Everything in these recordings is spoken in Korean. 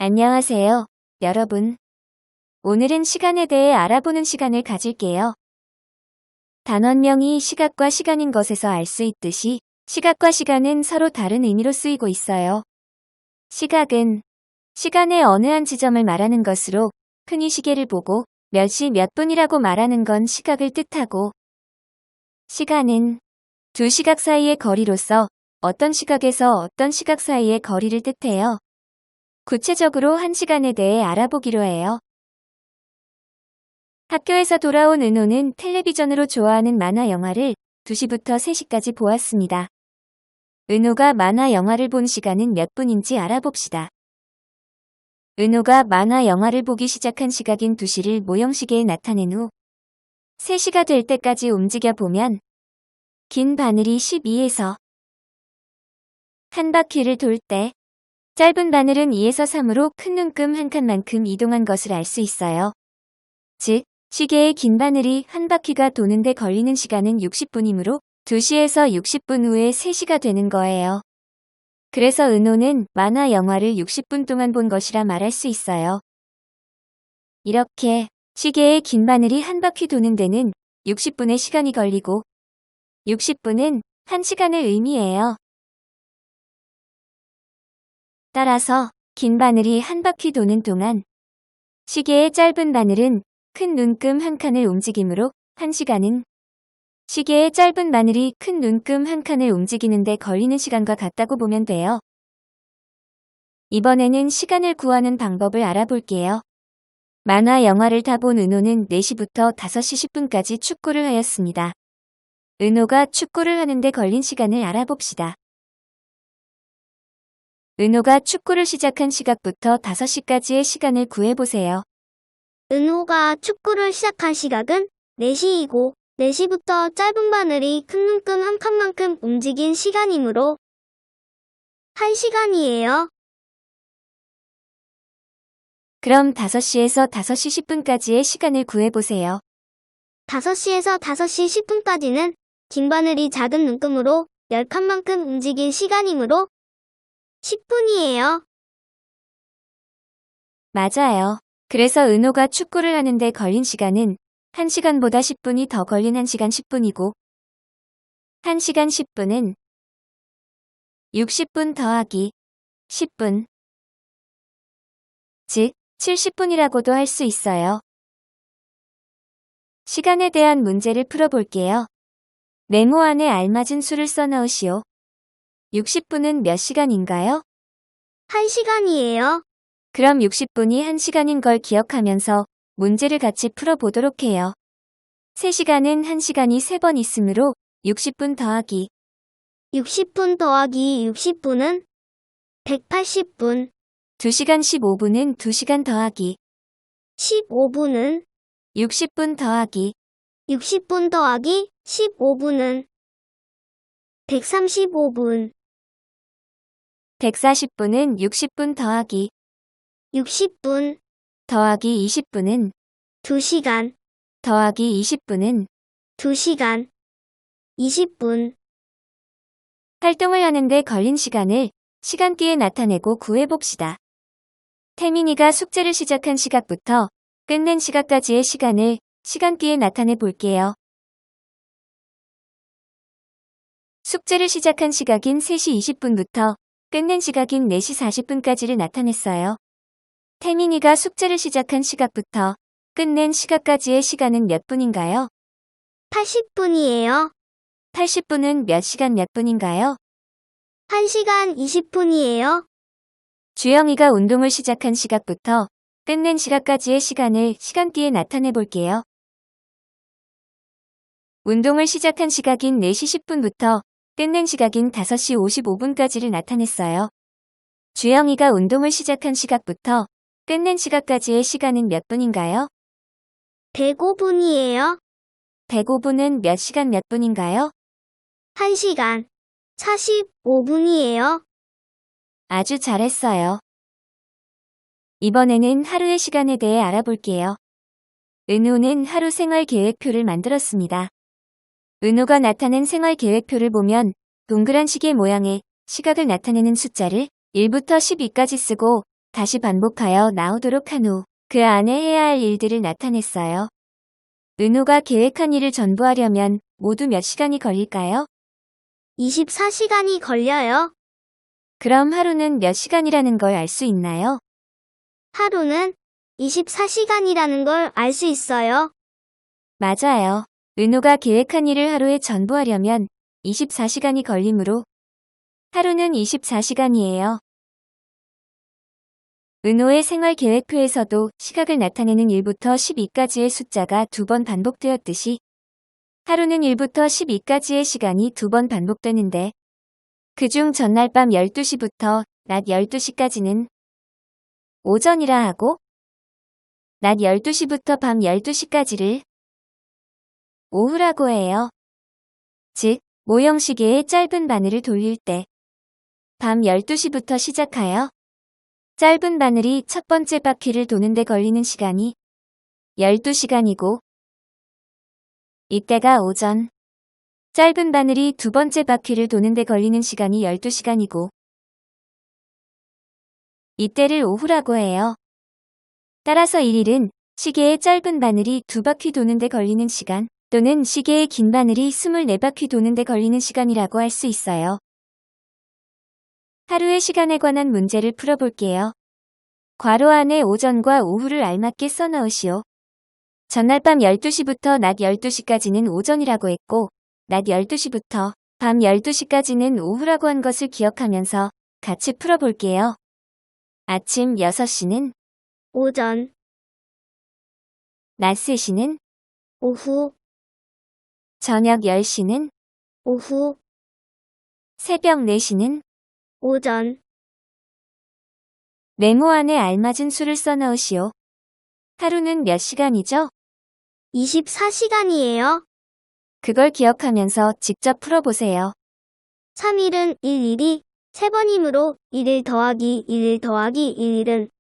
안녕하세요, 여러분. 오늘은 시간에 대해 알아보는 시간을 가질게요. 단원명이 시각과 시간인 것에서 알 수 있듯이 시각과 시간은 서로 다른 의미로 쓰이고 있어요. 시각은 시간의 어느 한 지점을 말하는 것으로 흔히 시계를 보고 몇 시 몇 분이라고 말하는 건 시각을 뜻하고, 시간은 두 시각 사이의 거리로서 어떤 시각에서 어떤 시각 사이의 거리를 뜻해요. 구체적으로 한 시간에 대해 알아보기로 해요. 학교에서 돌아온 은호는 텔레비전으로 좋아하는 만화 영화를 2시부터 3시까지 보았습니다. 은호가 만화 영화를 본 시간은 몇 분인지 알아봅시다. 은호가 만화 영화를 보기 시작한 시각인 2시를 모형시계에 나타낸 후 3시가 될 때까지 움직여 보면 긴 바늘이 12에서 한 바퀴를 돌 때 짧은 바늘은 2에서 3으로 큰 눈금 한 칸만큼 이동한 것을 알 수 있어요. 즉, 시계의 긴 바늘이 한 바퀴가 도는데 걸리는 시간은 60분이므로 2시에서 60분 후에 3시가 되는 거예요. 그래서 은호는 만화 영화를 60분 동안 본 것이라 말할 수 있어요. 이렇게 시계의 긴 바늘이 한 바퀴 도는 데는 60분의 시간이 걸리고 60분은 1시간을 의미해요. 따라서 긴 바늘이 한 바퀴 도는 동안 시계의 짧은 바늘은 큰 눈금 한 칸을 움직이므로 1시간은 시계의 짧은 바늘이 큰 눈금 한 칸을 움직이는데 걸리는 시간과 같다고 보면 돼요. 이번에는 시간을 구하는 방법을 알아볼게요. 만화 영화를 다 본 은호는 4시부터 5시 10분까지 축구를 하였습니다. 은호가 축구를 하는데 걸린 시간을 알아봅시다. 은호가 축구를 시작한 시각부터 5시까지의 시간을 구해보세요. 은호가 축구를 시작한 시각은 4시이고 4시부터 짧은 바늘이 큰 눈금 한 칸만큼 움직인 시간이므로 1시간이에요. 그럼 5시에서 5시 10분까지의 시간을 구해보세요. 5시에서 5시 10분까지는 긴 바늘이 작은 눈금으로 10칸만큼 움직인 시간이므로 10분이에요. 맞아요. 그래서 은호가 축구를 하는데 걸린 시간은 1시간보다 10분이 더 걸린 1시간 10분이고 1시간 10분은 60분 더하기 10분, 즉 70분이라고도 할 수 있어요. 시간에 대한 문제를 풀어볼게요. 네모 안에 알맞은 수를 써넣으시오. 60분은 몇 시간인가요? 1시간이에요. 그럼 60분이 1시간인 걸 기억하면서 문제를 같이 풀어보도록 해요. 3시간은 1시간이 3번 있으므로 60분 더하기 60분 더하기 60분은 180분. 2시간 15분은 2시간 더하기 15분은 60분 더하기 60분 더하기 15분은 135분. 140분은 60분 더하기 60분 더하기 20분은 2시간 더하기 20분은 2시간 20분. 활동을 하는데 걸린 시간을 시간기에 나타내고 구해봅시다. 태민이가 숙제를 시작한 시각부터 끝낸 시각까지의 시간을 시간기에 나타내 볼게요. 숙제를 시작한 시각인 3시 20분부터 끝낸 시각인 4시 40분까지를 나타냈어요. 태민이가 숙제를 시작한 시각부터 끝낸 시각까지의 시간은 몇 분인가요? 80분이에요. 80분은 몇 시간 몇 분인가요? 1시간 20분이에요. 주영이가 운동을 시작한 시각부터 끝낸 시각까지의 시간을 시간기에 나타내 볼게요. 운동을 시작한 시각인 4시 10분부터 끝낸 시각인 5시 55분까지를 나타냈어요. 주영이가 운동을 시작한 시각부터 끝낸 시각까지의 시간은 몇 분인가요? 105분이에요. 105분은 몇 시간 몇 분인가요? 1시간 45분이에요. 아주 잘했어요. 이번에는 하루의 시간에 대해 알아볼게요. 은호는 하루 생활 계획표를 만들었습니다. 은호가 나타낸 생활 계획표를 보면 동그란 시계 모양의 시각을 나타내는 숫자를 1부터 12까지 쓰고 다시 반복하여 나오도록 한 후 그 안에 해야 할 일들을 나타냈어요. 은호가 계획한 일을 전부하려면 모두 몇 시간이 걸릴까요? 24시간이 걸려요. 그럼 하루는 몇 시간이라는 걸 알 수 있나요? 하루는 24시간이라는 걸 알 수 있어요. 맞아요. 은호가 계획한 일을 하루에 전부하려면 24시간이 걸리므로 하루는 24시간이에요. 은호의 생활계획표에서도 시각을 나타내는 1부터 12까지의 숫자가 2번 반복되었듯이 하루는 1부터 12까지의 시간이 2번 반복되는데 그중 전날 밤 12시부터 낮 12시까지는 오전이라 하고 낮 12시부터 밤 12시까지를 오후라고 해요. 즉, 모형시계의 짧은 바늘을 돌릴 때 밤 12시부터 시작하여 짧은 바늘이 첫 번째 바퀴를 도는데 걸리는 시간이 12시간이고 이때가 오전, 짧은 바늘이 두 번째 바퀴를 도는데 걸리는 시간이 12시간이고 이때를 오후라고 해요. 따라서 1일은 시계의 짧은 바늘이 2바퀴 도는데 걸리는 시간 또는 시계의 긴 바늘이 24바퀴 도는데 걸리는 시간이라고 할 수 있어요. 하루의 시간에 관한 문제를 풀어볼게요. 괄호 안에 오전과 오후를 알맞게 써넣으시오. 전날 밤 12시부터 낮 12시까지는 오전이라고 했고 낮 12시부터 밤 12시까지는 오후라고 한 것을 기억하면서 같이 풀어볼게요. 아침 6시는 오전, 낮 3시는 오후, 저녁 10시는 오후, 새벽 4시는 오전, 네모 안에 알맞은 수를 써넣으시오. 하루는 몇 시간이죠? 24시간이에요. 그걸 기억하면서 직접 풀어보세요. 3일은 1일이 3번이므로 1일 더하기 1일 더하기 1일은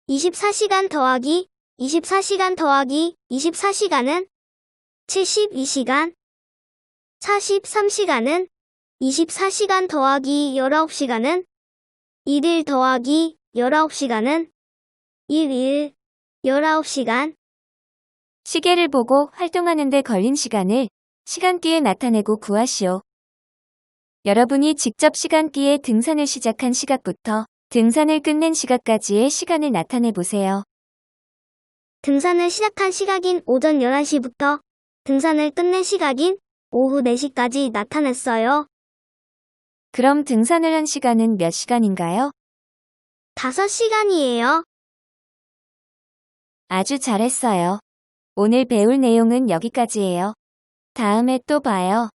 24시간 더하기 24시간 더하기 24시간은 72시간, 43시간은 24시간 더하기 19시간은 1일 더하기 19시간은 1일 19시간. 시계를 보고 활동하는 데 걸린 시간을 시간띠에 나타내고 구하시오. 여러분이 직접 시간띠에 등산을 시작한 시각부터 등산을 끝낸 시각까지의 시간을 나타내 보세요. 등산을 시작한 시각인 오전 11시부터 등산을 끝낸 시각인 오후 4시까지 나타냈어요. 그럼 등산을 한 시간은 몇 시간인가요? 5시간이에요. 아주 잘했어요. 오늘 배울 내용은 여기까지예요. 다음에 또 봐요.